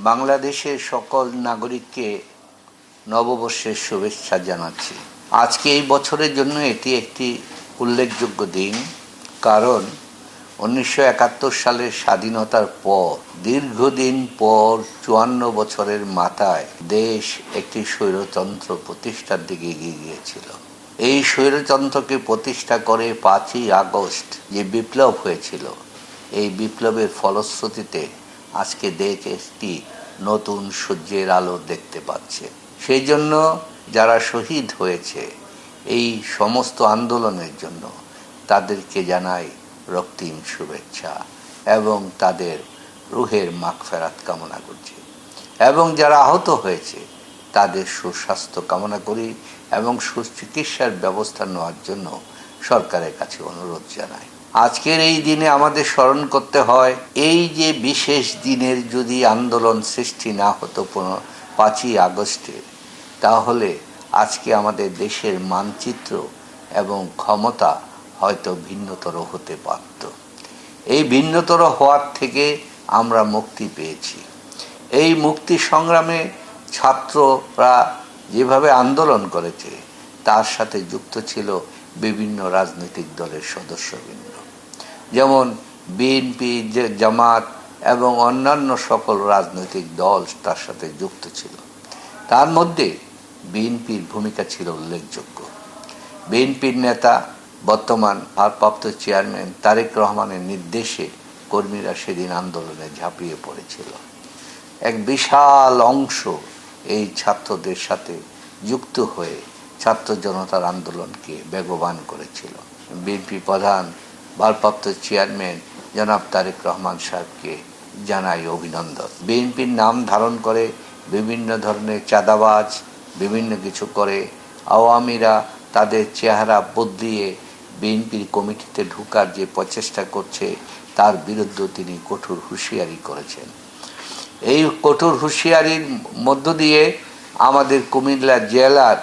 বাংলাদেশের সকল নাগরিককে নববর্ষের শুভেচ্ছা জানাচ্ছি। আজকে এই বছরের জন্য এটি একটি উল্লেখযোগ্য দিন, কারণ 1971 সালের স্বাধীনতার পর দীর্ঘদিন পর 54 বছরের মাথায় দেশ একটি স্বৈরতন্ত্র প্রতিষ্ঠার দিকে এগিয়ে গিয়েছিল। এই স্বৈরতন্ত্রকে প্রতিষ্ঠা করে 5ই আগস্ট যে বিপ্লব হয়েছিল, এই বিপ্লবের ফলশ্রুতিতে আজকে দেশ একটি নতুন সূর্যের আলো দেখতে পাচ্ছে। সেই জন্য যারা শহীদ হয়েছে এই সমস্ত আন্দোলনের জন্য তাদেরকে জানাই রক্তিম শুভেচ্ছা এবং তাদের রুহের মাগফিরাত কামনা করছি। এবং যারা আহত হয়েছে তাদের সুস্বাস্থ্য কামনা করি এবং সুচিকিৎসার ব্যবস্থা নেওয়ার জন্য সরকারের কাছে অনুরোধ জানাই। আজকের এই দিনে আমাদের স্মরণ করতে হয়, এই যে বিশেষ দিনের যদি আন্দোলন সৃষ্টি না হতো 5ই আগস্টে, তাহলে আজকে আমাদের দেশের মানচিত্র এবং ক্ষমতা হয়তো ভিন্নতর হতে পারত। এই ভিন্নতর হওয়ার থেকে আমরা মুক্তি পেয়েছি। এই মুক্তি সংগ্রামে ছাত্ররা যেভাবে আন্দোলন করেছে তার সাথে যুক্ত ছিল বিভিন্ন রাজনৈতিক দলের সদস্যবৃন্দ, যেমন বিএনপি, জামাত এবং অন্যান্য সকল রাজনৈতিক দল তার সাথে যুক্ত ছিল। তার মধ্যে বিএনপির ভূমিকা ছিল উল্লেখযোগ্য। বিএনপির নেতা বর্তমান ভারপ্রাপ্ত চেয়ারম্যান তারেক রহমানের নির্দেশে কর্মীরা সেদিন আন্দোলনে ঝাঁপিয়ে পড়েছিল। এক বিশাল অংশ এই ছাত্রদের সাথে যুক্ত হয়ে ছাত্র জনতার আন্দোলনকে বেগবান করেছিল। বিএনপি প্রধান ভারপ্রাপ্ত চেয়ারম্যান জনাব তারেক রহমান সাহেবকে জানাই অভিনন্দন। বিএনপির নাম ধারণ করে বিভিন্ন ধরনের চাঁদাবাজ বিভিন্ন কিছু করে আওয়ামীরা তাদের চেহারা বদলিয়ে বিএনপির কমিটিতে ঢোকার যে প্রচেষ্টা করছে তার বিরুদ্ধে তিনি কঠোর হুঁশিয়ারি করেছেন। এই কঠোর হুঁশিয়ারির মধ্য দিয়ে আমাদের কুমিল্লা জেলার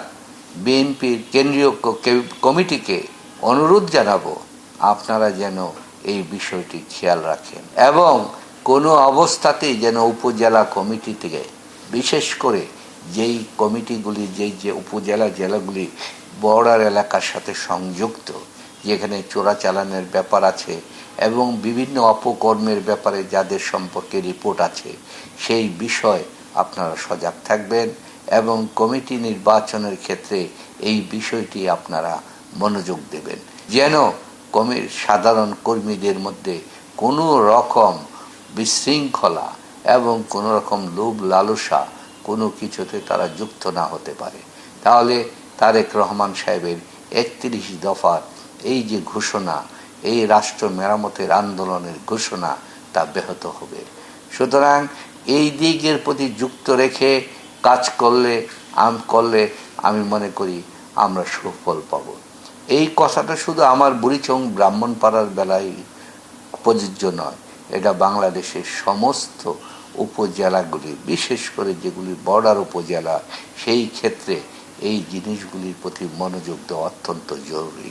বিএনপির কেন্দ্রীয় কমিটিকে অনুরোধ জানাবো, আপনারা যেন এই বিষয়টি খেয়াল রাখেন এবং কোনো অবস্থাতেই যেন উপজেলা কমিটি থেকে, বিশেষ করে যেই কমিটিগুলি যে উপজেলা জেলাগুলি বর্ডার এলাকার সাথে সংযুক্ত, যেখানে চোরাচালানের ব্যাপার আছে এবং বিভিন্ন অপকর্মের ব্যাপারে যাদের সম্পর্কে রিপোর্ট আছে, সেই বিষয় আপনারা সজাগ থাকবেন এবং কমিটি নির্বাচনের ক্ষেত্রে এই বিষয়টি আপনারা মনোযোগ দেবেন, যেন সাধারণ কর্মীদের মধ্যে কোনো রকম বিশৃঙ্খলা এবং কোনো রকম লোভ লালসা কোনো কিছুতে তারা যুক্ত না হতে পারে। তাহলে তারেক রহমান সাহেবের 31 দফার এই যে ঘোষণা, এই রাষ্ট্র মেরামতের আন্দোলনের ঘোষণা, তা ব্যাহত হবে। সুতরাং এই দিকের প্রতি যুক্ত রেখে কাজ করলে আমি মনে করি আমরা সুফল পাব। এই কথাটা শুধু আমার বুড়িচং ব্রাহ্মণপাড়ার বেলায় প্রযোজ্য নয়, এটা বাংলাদেশের সমস্ত উপজেলাগুলি, বিশেষ করে যেগুলি বর্ডার উপজেলা, সেই ক্ষেত্রে এই জিনিসগুলির প্রতি মনোযোগ দেওয়া অত্যন্ত জরুরি।